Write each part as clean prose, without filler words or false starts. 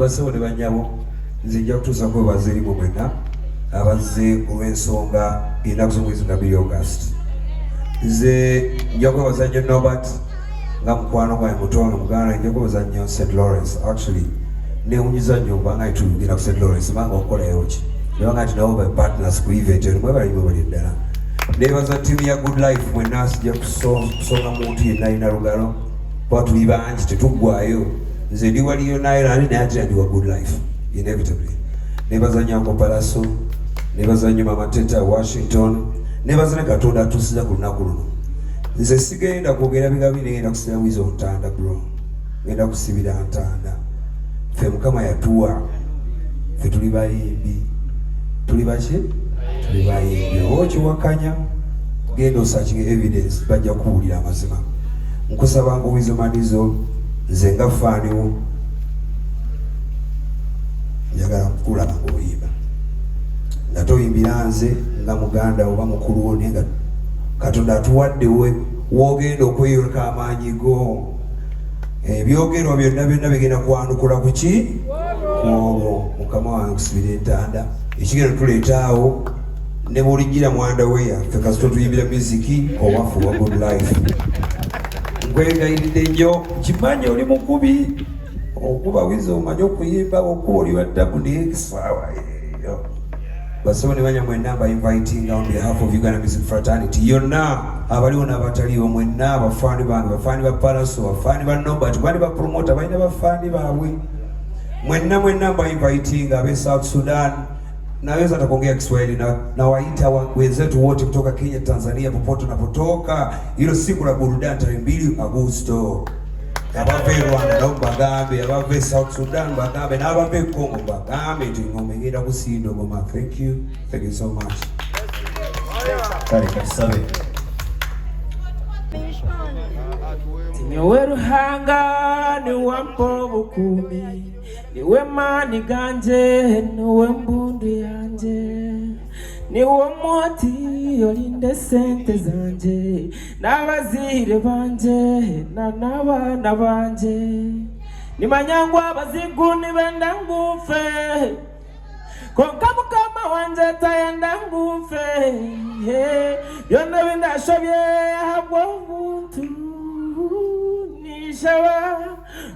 basawo ne banyabo nzija kutuusa kwebaza eri mu mwenna abazze olw'ensonga ennaku z'omwezi nga 2 August. Nze nja kwebaza nnyo Norbert nga mukwano gwange mutono muganda, nja kwebaza nnyo St. Lawrence. Actually newunyiza nnyo kubanga itugenda ku St. Lawrence banga okukolayo ki nebanga nti nabo partners ku event eno mwebalimu bali ddala. Nebaza ttiimu ya Good Life mwenna sijja kusonga muntu yenna alina lugalo kuba tuli bangi tetuggwayo. Nze ndi waliyo Ireland naye ate ndi wa Good Life inevitably. Nebaza nnyo Uncle Palaso, nebaza nnyo Mama Teta Washington, nebaza ne Katonda atuusiza ku lunaku luno. Nze sigenda kwogera bigabi, ngenda kusibira wizo ntanda bro, ngenda kusibira ntanda. Ffe Mukama yatuwa, ffe tuli bayimbi, tuli baki? Tuli bayimbi. Okiwakanya genda osearching evidence bajja kuwulira amazima. Nkusaba nguwizo manizo nze nga faaniwo njagala kulaba ng'oyimba nga toyimbira nze nga muganda oba mukulu wo, naye nga Katonda atuwadde w'ogenda okweyoleka amaanyi go. Ebyogerwa byonna bigenda kwanukula ku ki? Olwo Mukama wange kusibira entanda ekigenda tuleetaawo ne bulijjira mwanda we yaffe kasito tuyimbira muziki owaffe wa Good Life. Nkwegayiridde nnyo, kimanyi oli mukubi okuba wiza omanyi okuyimba okuba oli waddamu naye kisaawa eyo. Basawo ne banya mwenna aba inviting on behalf of Uganda Music Fraternity yonna abaliwo n'abataliwo mwenna abafaani bange, bafaani ba Palaso, bafaani ba Norbert, bali ba promoter balina bafaani baabwe mwenna aba inviting abe South Sudan. Naweza hata kuongea Kiswahili na waita wenzetu wote kutoka Kenya, Tanzania, popote unapotoka. Hilo siku la burudani tarehe 2 Agosto. Abave Rwanda nabo bagambe, abave South Sudan bagambe, n'abave Congo bagambe tingombe ngenda kusindo goma. Thank you so much. Kari kasabe Tinyowe Ruhanga ni wampo bukumi, niwe mani ganje, niwe mbundu yanje, niwe mwoti olinde sente zanje, n'abazire banje n'abana banje. Nimanyangwa abazigu nibenda ngufe, konka Mukama wanje tayenda ngufe. Byonna bindashobye habwa obuntu nishaba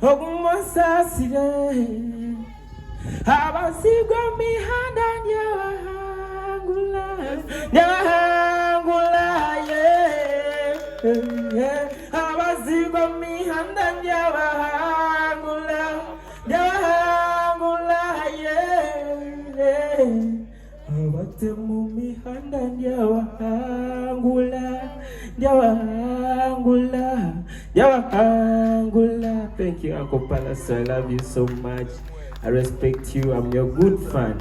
okumusasire. Abasigwa mihanda nyabahangula abasigwa mihanda nyabahangula abatemu mihanda nyabahangula. Thank you, Uncle Palaso. I love you so much. I respect you. I'm your good fan.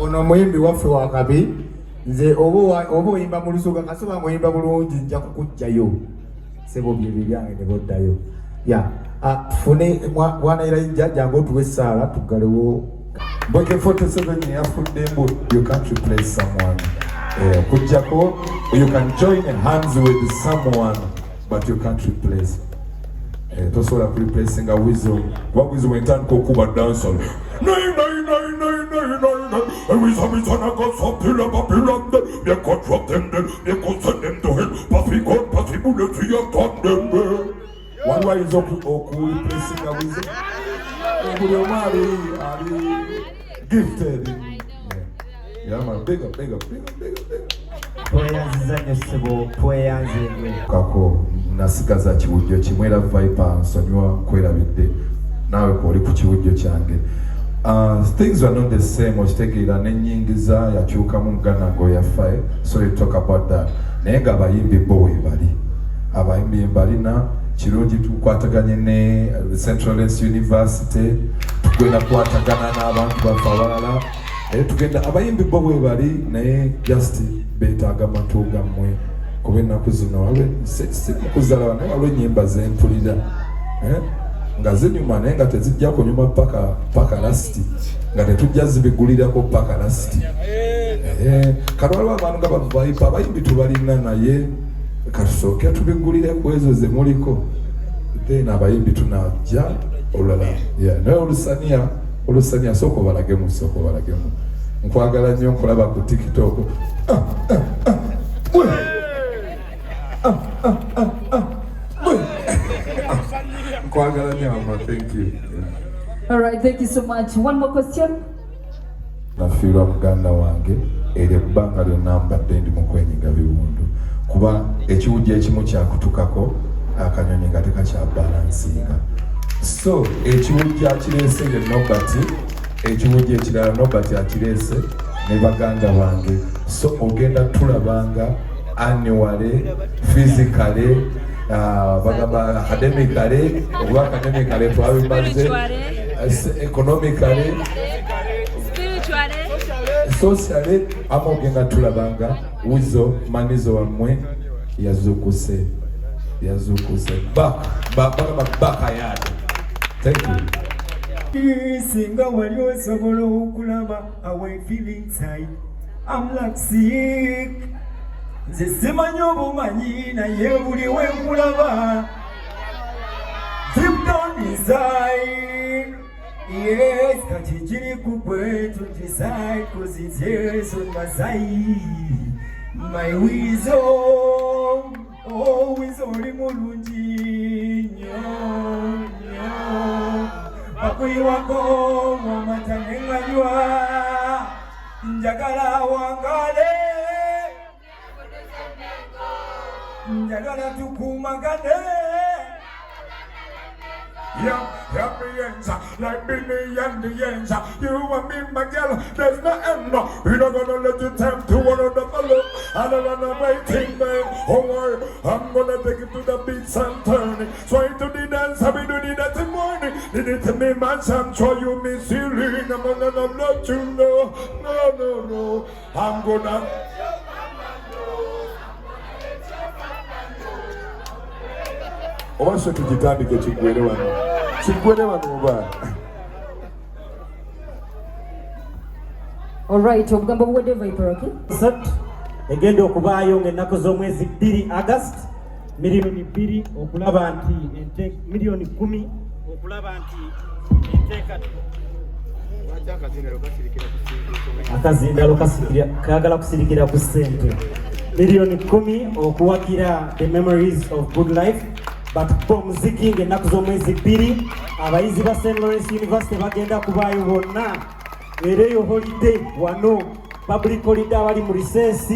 Ono muyimbi waffe wakabi nze oba oyimba mu lusuga kasoba ng'oyimba bulungi nja kukujjayo sebo byebi byange ne boddayo. Tufune mwana Elijah jangu otuwe essaala tuggalewo. Boke 47 yafudde mbu you can't replace someone. Kujjako you can join hands with someone but you can't replace. Tosobola kureplacinga Wizo. Wa Wizo wentandika okuba dancehall. Waliwo ayinza okureplacinga Wizo. Buli omu ali gifted. Yeah man, big up. Tweyanziza nnyo ssebo, tweyanze. Kako nasigaza kiwujjo kimwe era Viper nsonyiwa kwerabidde naawe kwoli ku kiwujjo kyange. Things are not the same. Okitegeera n'ennyingiza yakyukamu Ghana ng'oyafaye, so you talk about that. Naye nga abayimbi bo weebali, abayimbi mbalina kirungi tukwataganye ne Central University, tugenda kukwatagana n'abantu baffe abalala. Tugenda abayimbi bo weebali naye just beetaaga matu gammwe kuba ennaku zino waliwo sikukuzalaba naye waliwo ennyimba zempulira nga zinyuma naye nga tezijja kunyuma paka lasiti nga tetujja zibigulirako paka lasiti. Kati waliwo abantu nga bavaipa abayimbi tubalina naye katusooke tubigulireko ezo ze muliko then abayimbi tunajja olulala naye olusania sooka obalagemu nkwagala nnyo nkulaba ku TikTok nkwagala nnyo mama, thank you. All right, thank you so much. One more question. Nafiirwa muganda wange era ebbanga lyonna mbadde ndi mu kwenyiga biwundu kuba ekiwujja ekimu kyakutukako akanyonyi nga tekakyabalansinga, so ekiwujja akireese ye Nobert, ekiwujja ekirala Nobert akireese ne baganda bange, so ogenda tulabanga annually, physically, bagamba academically, oba academically twabimaze, economically, socially, amogenda tulabanga wizo manizo wamwe yazukuse back ayade. Thank you. Singa wali osobola okulaba away feeling tight, I'm like sick. Nze simanyi obumanyi naye buli we nkulaba deep down inside. Yes, kati kiri kugwe to decide, cause it's yes on my side. My wisdom, oh wisdom mulungi nyo akui wako mamata nenganywa njagala wangale njagala tukumagane. Yeah, happy ends like Billy and the ends. You and me, my girl, there's no end. We don't gonna let you tempt to one another. I don't wanna waiting, man. Oh, I'm gonna take it to the beats and turn it. Try to the dance, I be doing that in morning. Did it to me, man, I'm try you me silly. I'm gonna let you know. No. I'm gonna. Owaso tugitandike kiggwere wano oba. All right, obugambo buwedde Viper, okay? Egenda okubaayo ng'ennaku z'omwezi 2 August, miliyoni 2 okulaba nti miliyoni 10 okulaba nti enteeka akazindalo kaagala kusirikira ku ssente, miliyoni 10 okuwagira the memories of good life. But muziki ng'ennaku z'omwezi 2 abayizi ba St. Lawrence University bagenda kubaayo bonna era eyo holiday wano public holiday abali mu recess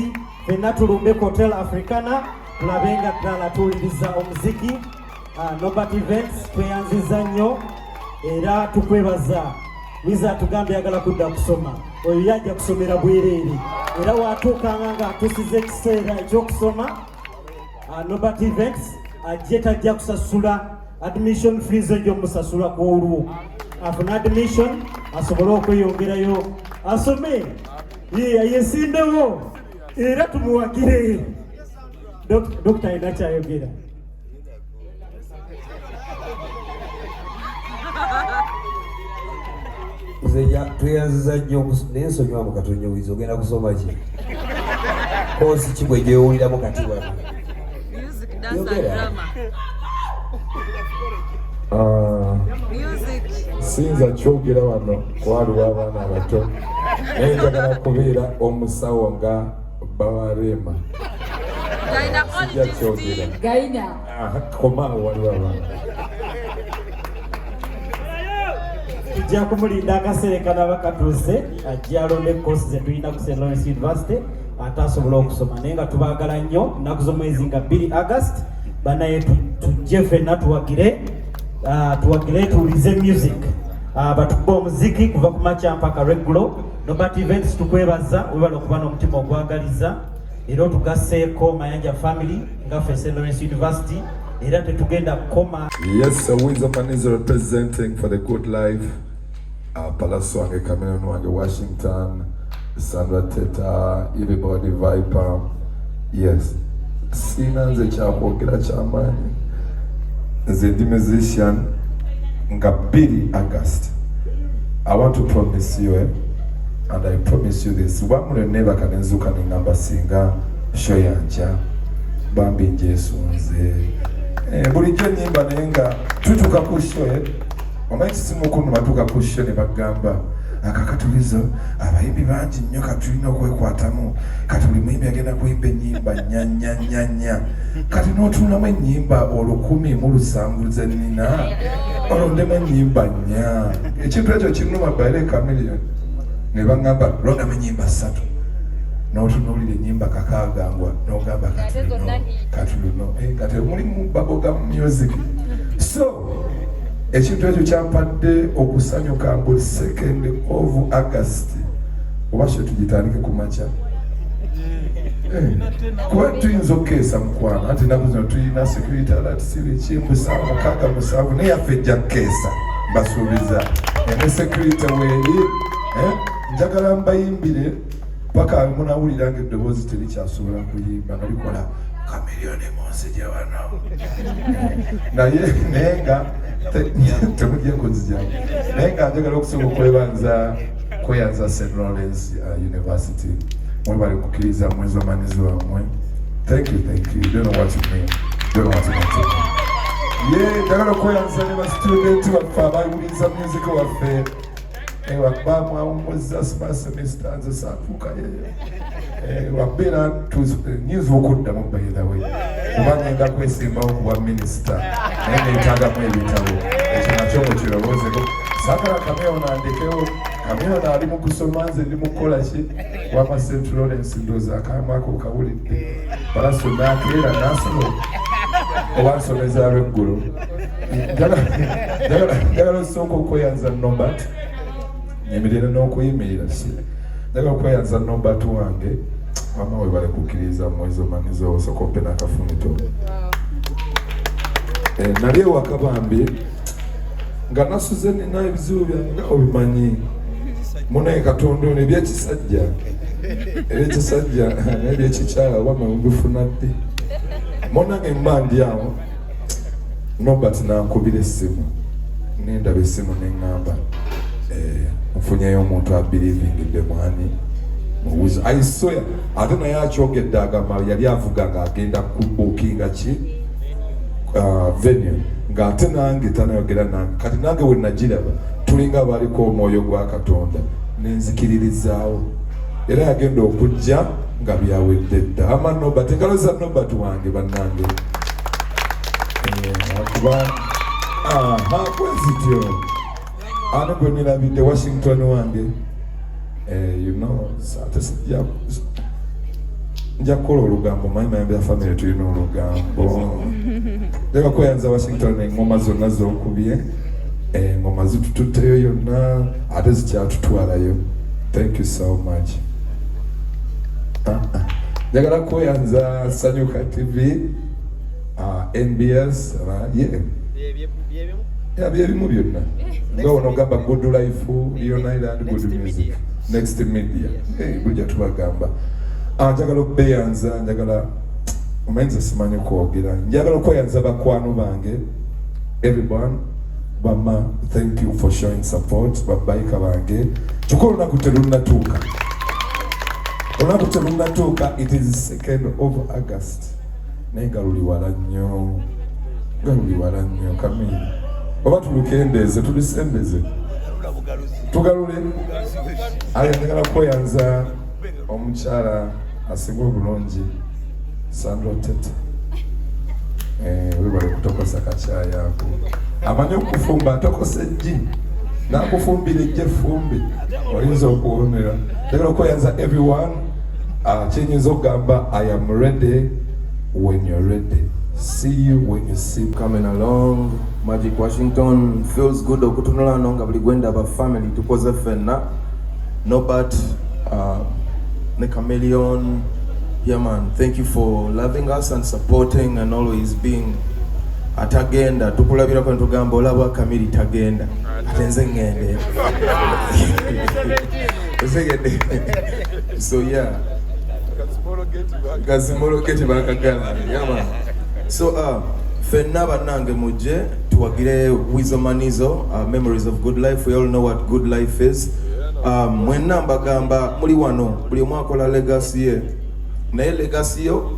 fenna tulumbe ku Hotel Africana tulabenga ddala tuwuliriza omuziki. Nobert Events tweyanziza nnyo era tukwebaza. Wiza tugambe yagala kudda kusoma, oyo yajja kusomera bwereere era watuukanga nga atusiza ekiseera ekyokusoma. Nobert Events ajje tajja kusasula admission fees ejo musasula ku olwo afuna admission asobole okweyongerayo asome yesimbewo era tumuwagire. Dr. Inacha ayogera. Tweyanziza nnyo naye nsonyiwa mu Katonda wiza ogenda kusoma ki? Kosi ki gwe gyewuliramu kati wano? Sinza kyogera wano kwaliwo abaana abato naye njagala kubeera omusawo nga Bawarema. Sijja kyogera Gaina. Komaawo waliwo abaana. Tujja kumulinda akaseera kanaba katuuse ajja alonde course ze tulina ku St. Lawrence University ate asobola okusoma naye nga tubaagala nnyo nnaku z'omwezi nga 2 August banaye tujje ffenna tuwagire tuwulize music batukuba omuziki kuva ku makya mpaka regulo. Nobert Events tukwebaza webala okuba n'omutima ogwagaliza era otugaseeko Mayanja family nga ffe St. Lawrence University era tetugenda kukoma. Yes, Windsor Man is representing for the good life. Palace wange Cameron wange Washington, Sandra Teta, everybody Viper. Yes. Sina nze kyakwogera kyamaanyi. Nze ndi musician nga 2 August. I want to promise you and I promise you this. Wamule neba kanenzuka ningamba singa show yanja. Bambi njesu nze bulijjo nyimba naye nga tutuuka ku show omanyi kisimu kunuma tuuka ku show ne bagamba akakatulizo abayimbi bangi nnyo katulina okwekwatamu kati buli muyimbi agenda kuyimba ennyimba nyanyanyanya kati n'otuunamu ennyimba 1,700 olondemu ennyimba nnya ekintu ekyo kinuma baire Chameleon ne baŋŋamba londamu ennyimba 3 n'otunuulira ennyimba kakagangwa n'ogamba katuluno kati mulimu bubblegum music so ekintu ekyo kyampadde okusanyuka buli 2nd of August oba kyo tugitandike ku makya kuba tuyinza okukeesa mukwano anti naku zino tulina security alert sibiki 7 naye yaffe ejja kukeesa mbasuubiza ene security weeri njagala mbayimbire paka munawulira nga eddoboozi terikyasobola kuyimba nga likola Chameleon Monsija wano naye nga temujje nkozija naye nga njagala okusobola okweyanza St. Lawrence University mwebali kukkiriza mwezi wamanizi wammwe. Thank you. Don't know what you mean to me. Njagala okweyanza ne bastudenti baffe abayiguriza music waffe bamwawumuza semester nze saatuuka yeyo wabeera nyinza okuddamu by the way kuba ngenda kwesimbawo kuba minisita naye neetaagamu ebitabo ekyo nakyo mukiroboozeko saagala Chameleon andikewo Chameleon ali mu kusoma nze ndi mu kukola ki wama St. Lawrence ndooza akaamaako okawulidde balaso nakeera nasolo oba nsomeza lweggulo njagala osooka okweyanza Norbert nyemerera n'okuyimirira njagala okweyanza Norbert wange mama we bale kukkiriza mwezi omanizo osokope n'akafunito nali ewaka bambi nga nasuze nina ebizibu byange nga obimanyi munaye Katonda ono ebyekisajja ebyekisajja n'ebyekikyala oba mubifuna ddi monange mba ndi awo Norbert nankubira essimu nendaba essimu neŋŋamba nfunyeyo omuntu abilivingidde mwani mubuuza aisoya ate naye akyogedde agamba yali avuga ng'agenda kubuukinga ki venue ng'ate nange tanayogera nange kati nange we nagiraba tulinga abaliko omwoyo gwa Katonda nenzikiririzaawo era yagenda okujja nga byawedde dda ama Norbert engalo za Norbert wange bannange akuba kwezityo ane gwe nirabidde Washington wange ate nja kukola olugambo manyi mayambe ya family tulina olugambo njaga kweyanza Washington engoma zonna zokubye engoma zitututteyo yonna ate zikyatutwalayo. Thank you so much. Njagala kweyanza Sanyuka TV, NBS, byebimu byonna nga ono ogamba Good Life, Leon Island, Good Music, Next Media, bulijja tubagamba. Njagala okubeyanza, njagala omanyiza simanyi kwogera, njagala okweyanza bakwano bange, everyone. Mama, thank you for showing support. Babaika bange chukuru olunaku terunatuuka. Olunaku terunatuuka, it is 2nd of August. Naye galuli wala nnyo Kamili. Oba tulukendeeze tulisembeze tugalule. Njagala kweyanza omukyala asinga obulungi Sandra Tete. Webale kutokosa kakyaya ako amanyi okufumba atokose ejji nakufumbira ejje fumbi oyinza okuwonera. Njagala okweyanza everyone. Kyenyinza okugamba I am ready when you're ready. See you when you see. Coming along, Magic Washington feels good okutunula nonga buli gwenda aba family tukoze fenna Norbert ne Chameleon. Yeah man, thank you for loving us and supporting and always being atagenda tukulabira kwa ntugamba olaba Kamili tagenda atenze ngende so yeah Gazimolo geti bakagala. Yeah man. So fenna banange muje tuwagire Wizomanizo, Memories of Good Life. We all know what good life is. Mwenna mbagamba muli wano buli omwakola legacy ye naye legacy yo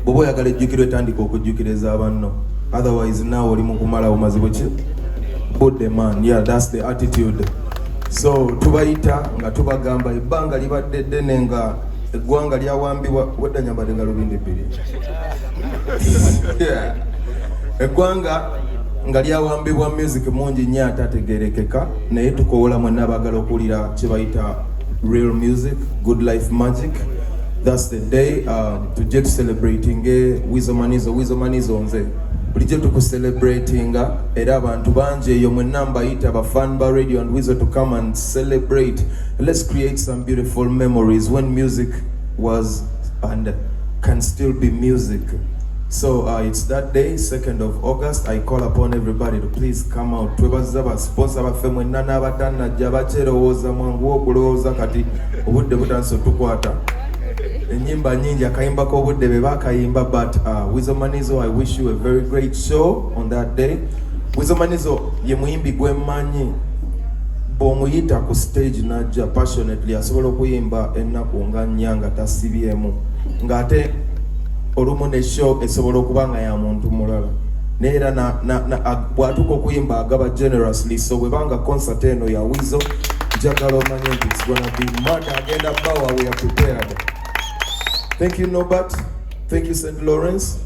bw'oba oyagala ejjukirwe tandika okujjukiriza abanno, otherwise naawe oli mu kumalawo mazibu ki budde man. Yeah, that's the attitude. So tubayita nga tubagamba ebbanga libadde ddene nga eggwanga lyawambibwa wedda nyambadde nga lubindi bbiri. Yeah. Eggwanga nga lyawambibwa music mungi nnyo atategerekeka, naye tukoola mwenna abaagala okuwulira kye bayita real music, good life magic. That's the day tujje tucelebratinge Wizo Manizo nze bulijjo tukucelebratinga, era abantu bangi eyo mwenna mbayita bafan ba radio and Wizo to come and celebrate. Let's create some beautiful memories when music was and can still be music. So it's that day, 2nd of August. I call upon everybody to please come out. Twebaza ba sponsor baffe mwenna n'abatanajja bakyerowooza mwangu okulowooza kati obudde butandise tukwata. Enyimba nyingi akayimba k'obudde be bakayimba, but Wizo Manizo, I wish you a very great show on that day. Wizo Manizo ye muyimbi gwe mmanyi bw'omuyita ku stage najja passionately asobola okuyimba ennaku nga nnya nga tasibyemu, ng'ate olumu ne show esobola okuba nga ya muntu mulala, neera bw'atuuka okuyimba agaba generously. So bwebanga concert eno ya Wizo njagala omanye nti it's gonna be mad, agenda bawa, we are prepared. Thank you Norbert, thank you St. Lawrence,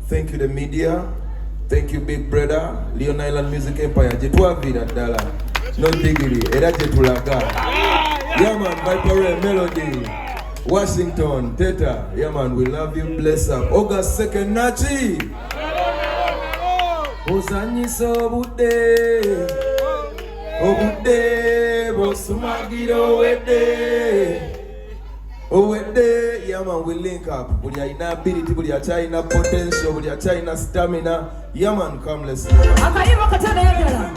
thank you the media, thank you Big Brother, Leon Island Music Empire, jetwavira ddala no digiri era jetulaga. Yeah man, Viper Melody, Washington, Teta, yeah man, we love you, bless up. August 2nd Nachi Ozanyisa obudde bosumagira owedde, yeah man, we link up. Buli alina ability, buli akyalina potential, buli akyalina stamina. Yeah man, come let's go. Akayimba katana yagala.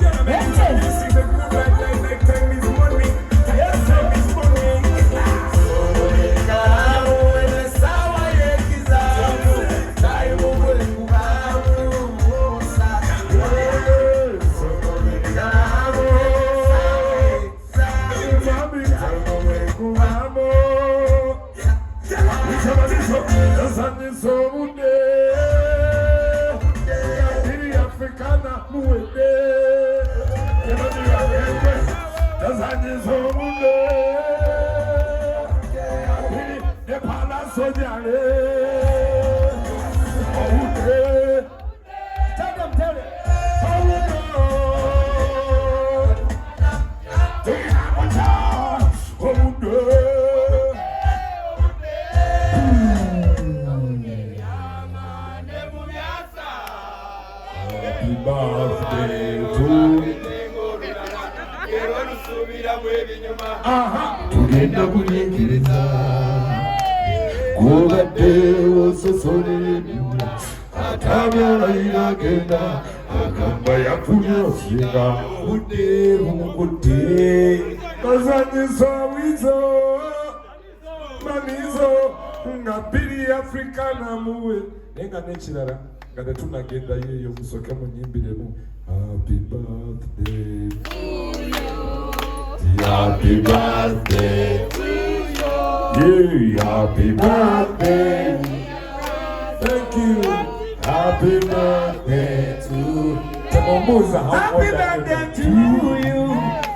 Tugenda kunyingiriza kubadde ososole atabyala iragenda agamba yafunye osinga budde bumukutte bazanyisa Wizo Manizo nga bbiri Africana muwe nenga n'ekirala nga tetunagendayo eyo musooke munyimbiremu happy birthday happy birthday to you. Happy birthday. Thank you. Happy birthday to Temombuza. Happy birthday to you.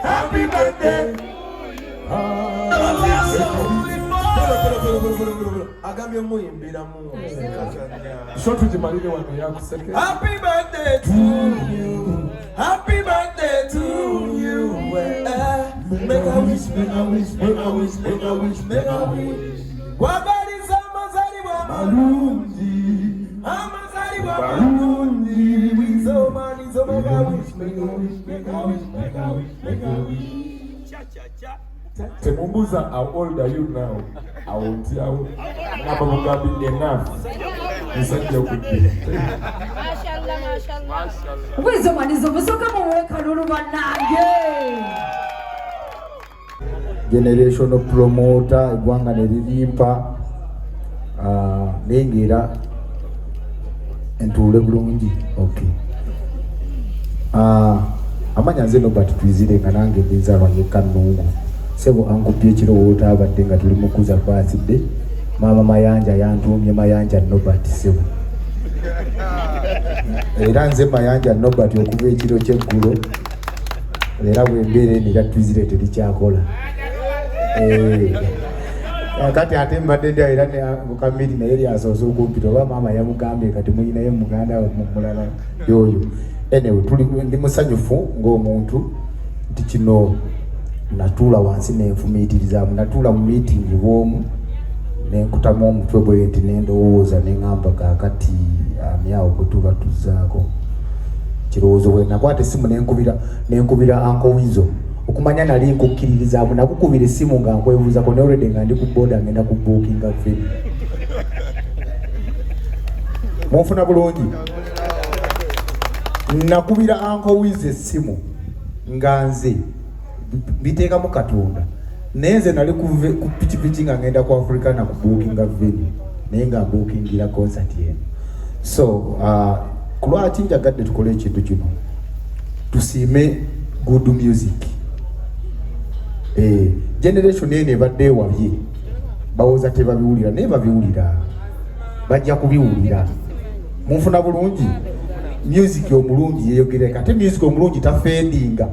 Happy birthday. Agambye muyimbira mu. So tujimalire wano yakuseke. Happy birthday to you. Happy birthday to you. Make a wish, make a wish, make a wish, make a wish, make a wish. Wabaliza amazalibwa malungi, amazalibwa malungi. Wizo Manizo, make a wish, make a wish, make a wish, make a wish, make a wish. Cha cha cha. Temumbuza, how old are you now? I won't tell. Naba mugabi enough. Nisanje okudde. Mashallah, mashallah. Wizo Manizo, musoka muweka lulu banange. Generational promoter eggwanga ne lirimpa nengera entuule bulungi. Okay. Amanya nze Norbert Twizire nga nange ndizaalwa ng'ekka Nnungu. Sebo ankubye ekirowoozo abadde nga tuli mukuza birthday Mama Mayanja yantumye Mayanja Nobert Sebo. Era nze Mayanja Nobert okuva ekiro ky'eggulo era bwembeera eno eratwizire terikyakola. Kati ate mbadde ndi era mukamiri naye lyasoose okumpita oba maama yamugambye kati muyinayo muganda mulala yoyo. Anyway, ndi musanyufu ng'omuntu nti kino natuula wansi nenfumiitirizamu, natuula mu miitingi bw'omu nenkutamu omutwe bwe nti nendowooza neŋŋamba kaakati amyawo gwe tuba tuzzaako kirowoozo bwe nakwata essimu nenkubira Uncle Wizo okumanya nali nkukkiririzaamu nakukubira essimu nga nkwebuuzako ne already nga ndi ku booda ngenda ku bookinga ffe munfuna bulungi. Nakubira Uncle Wizo essimu nga nze biteekamu Katonda naye nze nali ku pikipiki nga ngenda ku Africana ku bookinga venue naye nga bookingira concert yenu. So ku lwaki njagadde tukole ekintu kino tusiime good music. Generation eno ebadde ewabye bawooza tebabiwulira naye babiwulira, bajja kubiwulira. Munfuna bulungi. Music omulungi yeyogereka ate music omulungi tafendinga.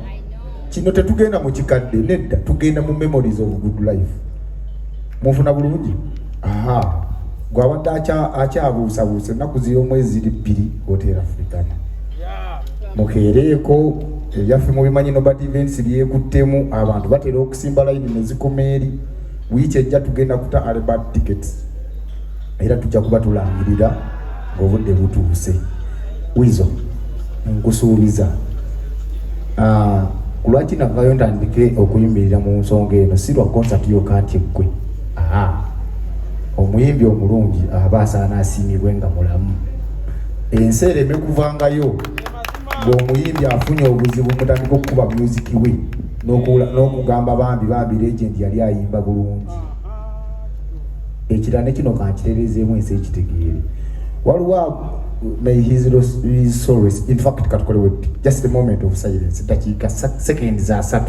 Kino tetugenda mu kikadde nedda, tugenda mu memories of good life. Munfuna bulungi. Gwabadde akyabuusabuusa ennaku ziri omwezi 2 Hotel Africana. Mukeereeko ebyaffe mubimanyi Nobert Events byekuttemu, abantu batera okusimba layini nezikoma eri. Wiiki ejja tugenda kuta Albert tickets era tujja kuba tulangirira ng'obudde butuuse. Wizo nkusuubiza ku lwaki navayo ntandike okuyimirira mu nsonga eno si lwa concert yokka nti eggwe. Omuyimbi omulungi aba asaana asiimibwe nga mulamu. Ensi ereme kuvangayo ng'omuyimbi afunye obuzibu mutandika okukuba music we n'okugamba bambi legend yali ayimba bulungi. Ekirane kino kankitereezeemu ensi ekitegeere. Waliwo may his soul rest. In fact, katukole just a moment of silence. Dakika seconds za 3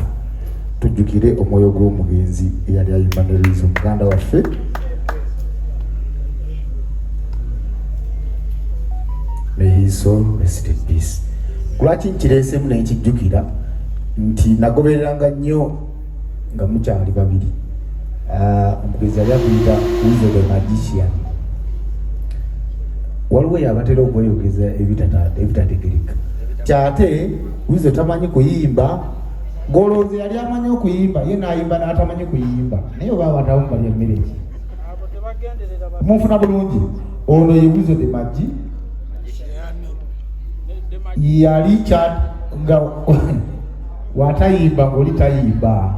tujjukire omwoyo gw'omugenzi eyali ayimba ne Lizo muganda waffe. May his soul rest in peace. Kulwaki nkireesemu nenkijjukira nti nagobereranga nnyo nga mukyali babiri. Omugenzi yali akuyita Wizo the Magician. Waliwo yabatera okweyogeza ebitategereka. Kyate Wizo tamanyi kuyimba, ng'olowooza yali amanyi okuyimba ye n'ayimba n'atamanyi kuyimba naye oba abatamu bali emmere ki. Munfuna bulungi. Ono ye Wizo the Magi yali nga watayimba ng'oli tayimba.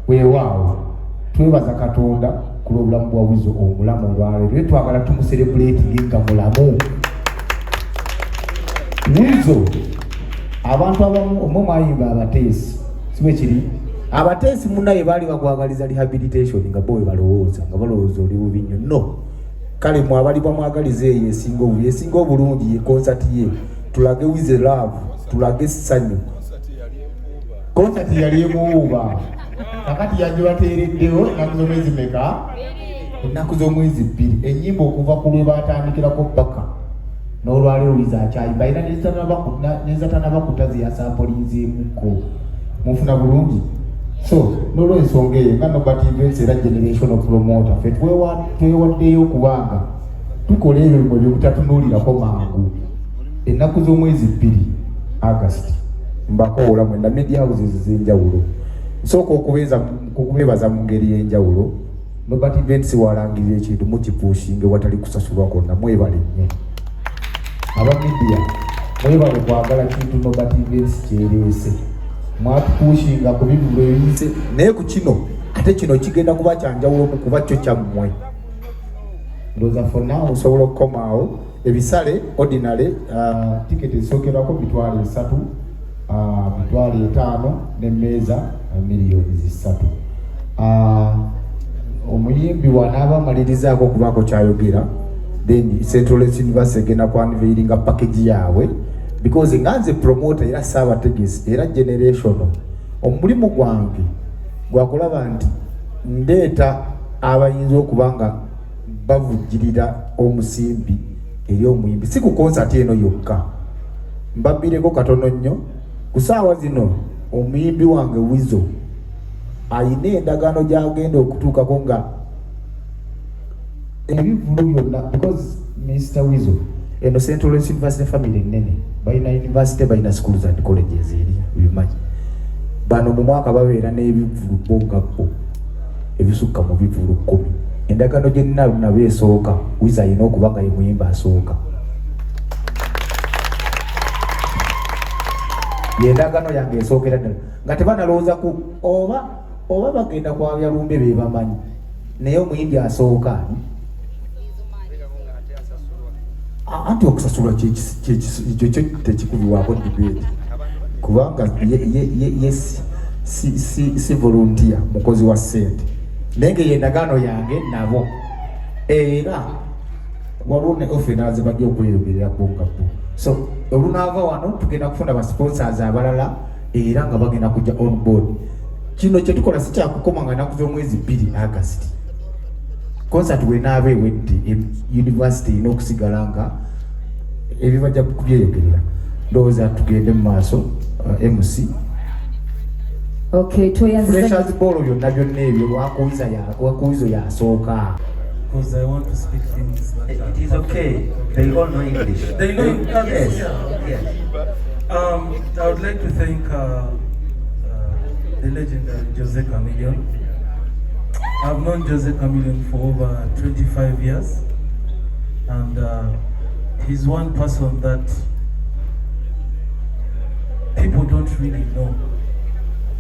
Weewaawo twebaza Katonda ku lw'obulamu bwa Wizo omulamu olwaleero era twagala tumucelebrating nga mulamu. Wizo abantu abamu omwe mwayimba abateesi siwe kiri abateesi munnaye baali bagwagaliza rehabilitation nga bo balowooza nga balowooza oli bubi nnyo. No, kale mwabali bamwagaliza eyo esinga obulungi ye concert ye. Tulage Wizo love, tulage essanyu. Concert yali emuwuuba kakati yaje bateereddewo ennaku z'omwezi meka? Ennaku z'omwezi 2. Ennyimba okuva ku lwe baatandikirako ppaka n'olwaleero Wizo akyayimba era nezatanaba kutazi yasampolinzeemuko. Munfuna bulungi. So n'olw'ensonga eyo nga Nobert Events era generational promoter ffe twewaddeyo okubanga tukola ebyo bwe butatunuulirako mangu. Ennaku z'omwezi 2 August mbakoola mwenda media houses ez'enjawulo. Nsooka okubeebaza mu ngeri y'enjawulo. Nobert Events walangirira ekintu mukipushinge watali kusasulwa kwonna. Mwebale nnyo aba media, mwebale kwagala kintu Nobert Events kyereese. Mwatupushinga ku bivulo ebize naye ku kino ate kino kigenda kuba kyanjawulo mu kuba kyo kyammwe. Ndowooza for now osobola okukomaawo. Ebisale ordinary ticket esookerwako mitwalo 3, mitwalo 5 n'emmeeza miliyoni 3. Omuyimbi wanaaba amalirizaako okubaako kyayogera then Central University egenda kwanveiringa package yaabwe because nga nze promoter era saabategesi era generational. Omulimu gwange gwakulaba nti ndeeta abayinza okuba nga bavujjirira omusimbi eri omuyimbi si ku konsati eno yokka mbabbireko katono nnyo ku saawa zino omuyimbi wange Wizo ayina endagaano gy'agenda okutuukako nga ebivulu byonna because Mr. Wizo eno Central University family ennene balina university balina schools and colleges eri bimanyi bano mu mwaka babeera n'ebivulu bongabbo ebisukka mu bivulu 10 endagaano gye nabo esooka Wizo ayina okuba nga ye muyimba asooka yendagaano yange esookera ddala nga tebanalowooza ku oba bagenda kwabya lumbe be bamanyi naye omuyimbi asooka anti okusasulwa ekyo tekikubibwako debate kubanga si volunteer mukozi wa ssente naye nga yendagaano yange nabo era waliwo ne offeners bajja okweyogerera bongabo so olunaava wano tugenda kufuna ba sponsors abalala era nga bagenda kujja on board kino kye tukola si kyakukoma nga naku z'omwezi 2 August concert wenaaba ewedde university erina okusigala nga ebibajja kubyeyogerera ndowooza tugende mu maaso MC Okay, Freshers Ball byonna byonna ebyo wakuwizo yasooka. Because I want to speak things. It is okay. They all know English. They know Yes. Yes. I would like to thank the legendary Jose Chameleone. I've known Jose Chameleone for over 25 years, and he's one person that people don't really know,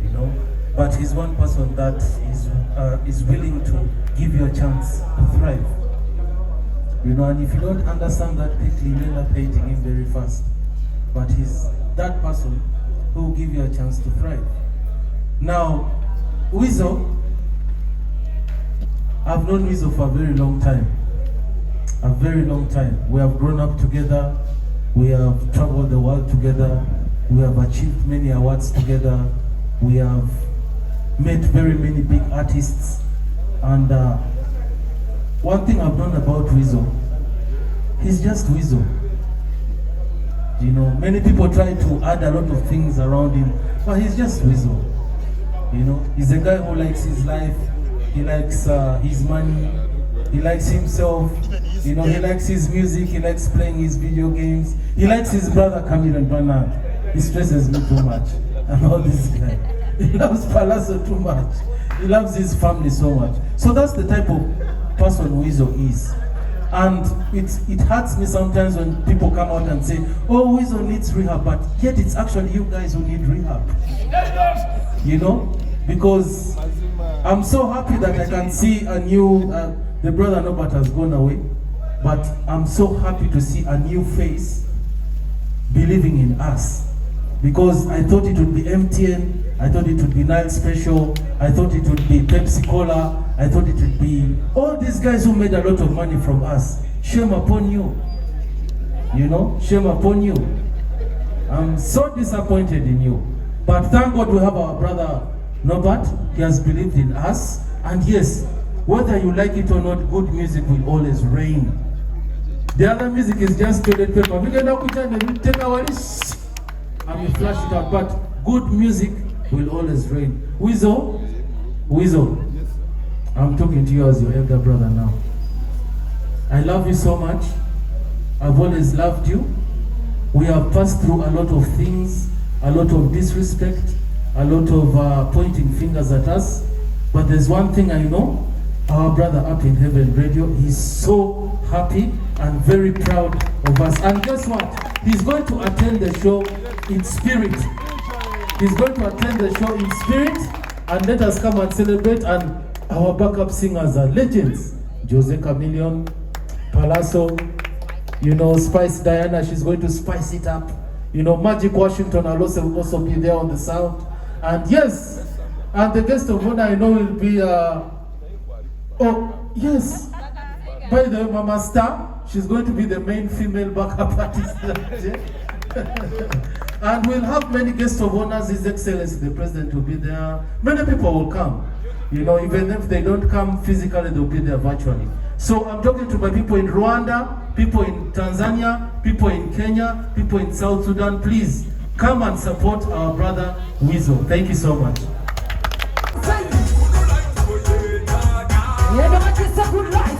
you know. But he's one person that is willing to give you a chance to thrive, you know. And if you don't understand that quickly, you end up hating him very fast. But he's that person who will give you a chance to thrive. Now, Wizo, I've known Wizo for a very long time. A very long time. We have grown up together. We have traveled the world together. We have achieved many awards together. We have met very many big artists. And one thing I've known about Wizo, he's just Wizo. You know, many people try to add a lot of things around him, but he's just Wizo. You know, he's a guy who likes his life. He likes his money. He likes himself. You know, he likes his music. He likes playing his video games. He likes his brother Chameleone Bernard. He stresses me too much. And all this guy. He loves Palazzo too much. He loves his family so much. So that's the type of person Wizo is. And it hurts me sometimes when people come out and say, oh, Wizo needs rehab, but yet it's actually you guys who need rehab. You know? Because I'm so happy that I can see a new, the brother Norbert has gone away, but I'm so happy to see a new face believing in us. Because I thought it would be MTN, I thought it would be Nile Special, I thought it would be Pepsi Cola, I thought it would be all these guys who made a lot of money from us. Shame upon you. You know, shame upon you. I'm so disappointed in you. But thank God we have our brother Norbert. He has believed in us. And yes, whether you like it or not, good music will always reign. The other music is just toilet paper. We can take our list and we flash it out. But good music will always reign. Wizo, I'm talking to you as your elder brother now. I love you so much. I've always loved you. We have passed through a lot of things, a lot of disrespect, a lot of pointing fingers at us. But there's one thing I know, our brother up in Heaven Radio, he's so happy and very proud of us. And guess what? He's going to attend the show in spirit. He's going to attend the show in spirit, and let us come and celebrate. And our backup singers are legends. Jose Chameleone, Palazzo, you know, Spice Diana, she's going to spice it up. You know, Magic Washington will also be there on the sound. And yes, and the guest of honor I know will be, oh, yes, by the way, Mama Star, she's going to be the main female backup artist. And we'll have many guests of honors. His Excellency, the President will be there. Many people will come. You know, even if they don't come physically, they'll be there virtually. So I'm talking to my people in Rwanda, people in Tanzania, people in Kenya, people in South Sudan. Please come and support our brother Weasel. Thank you so much. Good life.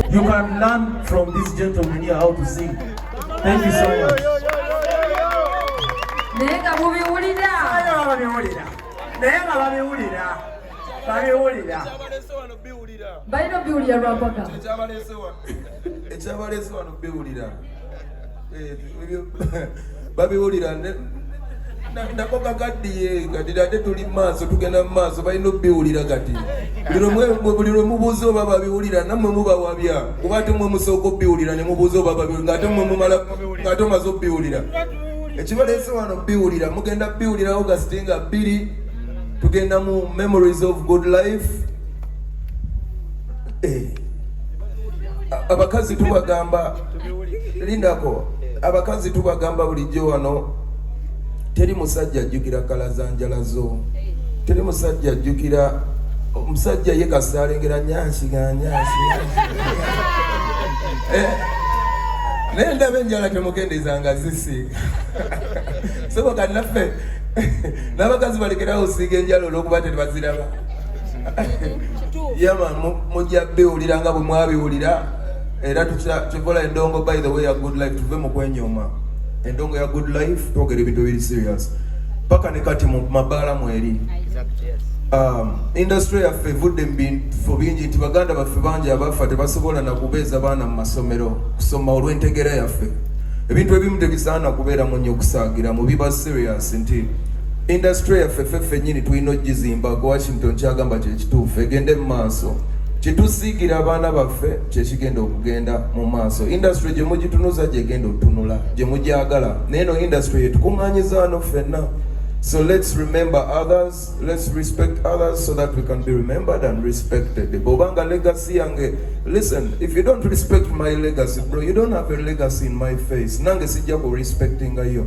You can learn from this gentleman here how to sing. Thank you so much. Nega mubiwulira. Balina biwulira lwapaka. Ekyabalese wano biwulira. Babiwulira nako kakaddiye kati ate tuli maaso tugenda mu maaso balina biwulira kati. Buli lwe mubuuza oba babiwulira nammwe mubawabya kuba ate mmwe musooka obbiwulira ne mubuuza oba babiwulira ng'ate mmwe mumala ng'ate omaze obbiwulira. Ekibaleese wano biwulira mugenda biwulira August nga 2 tugenda mu Memories of Good Life. Abakazi tubagamba lindako abakazi tubagamba bulijjo wano teri musajja ajjukira kala za njalazo, teri musajja ajjukira omusajja ye kasaalengera nyansi ga nyansi naye ndaba enjala temukendezanga zisiiga soboka naffe n'abakazi balekerawo osiiga enjala olw'okuba tetubaziraba. Yama mujja biwulira nga bwe mwabiwulira era tukola endongo by the way ya Good Life tuve mu kwenyooma. Endongo ya Good Life twogera ebintu ebiri serious paka ne kati mu mabaala mweri. Industry yaffe evudde mu bingi nti baganda baffe bangi abafa tebasobola na kubeeza baana mu masomero kusoma olw'entegera yaffe. Ebintu ebimu tebisaana kubeera mu nnyo okusaagira mu biba serious nti industry yaffe ffeffe nnyini tulina ogizimba ku Washington kyagamba kyekituufu egende mu maaso. Kitusiigira abaana baffe kyekigenda okugenda mu maaso. Industry gye mugitunuza gyegenda otunula gye mugyagala naye no industry yetukuŋŋaanyiza wano ffenna. So let's remember others, let's respect others so that we can be remembered and respected. Bobanga legacy yange, listen, if you don't respect my legacy, bro, you don't have a legacy in my face. Nange sijja ku respecting yo.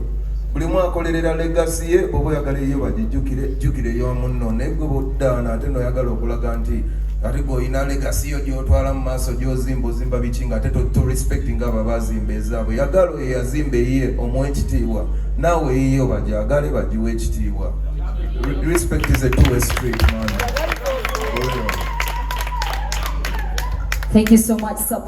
Buli mwakolerera legacy ye bobo yagala yo bagijjukire yo munno naye gwe boddaana ate noyagala okulaga nti ate goyina legacy yo gyotwala mu maaso gyozimba biki nga ate to respecting abo abazimba ezaabwe. Yagala oyo yazimba eyiye omuwa ekitiibwa naawe eyiyo bajagale bagiwa ekitiibwa. Respect is a two-way street, man. Thank you so much, Sir.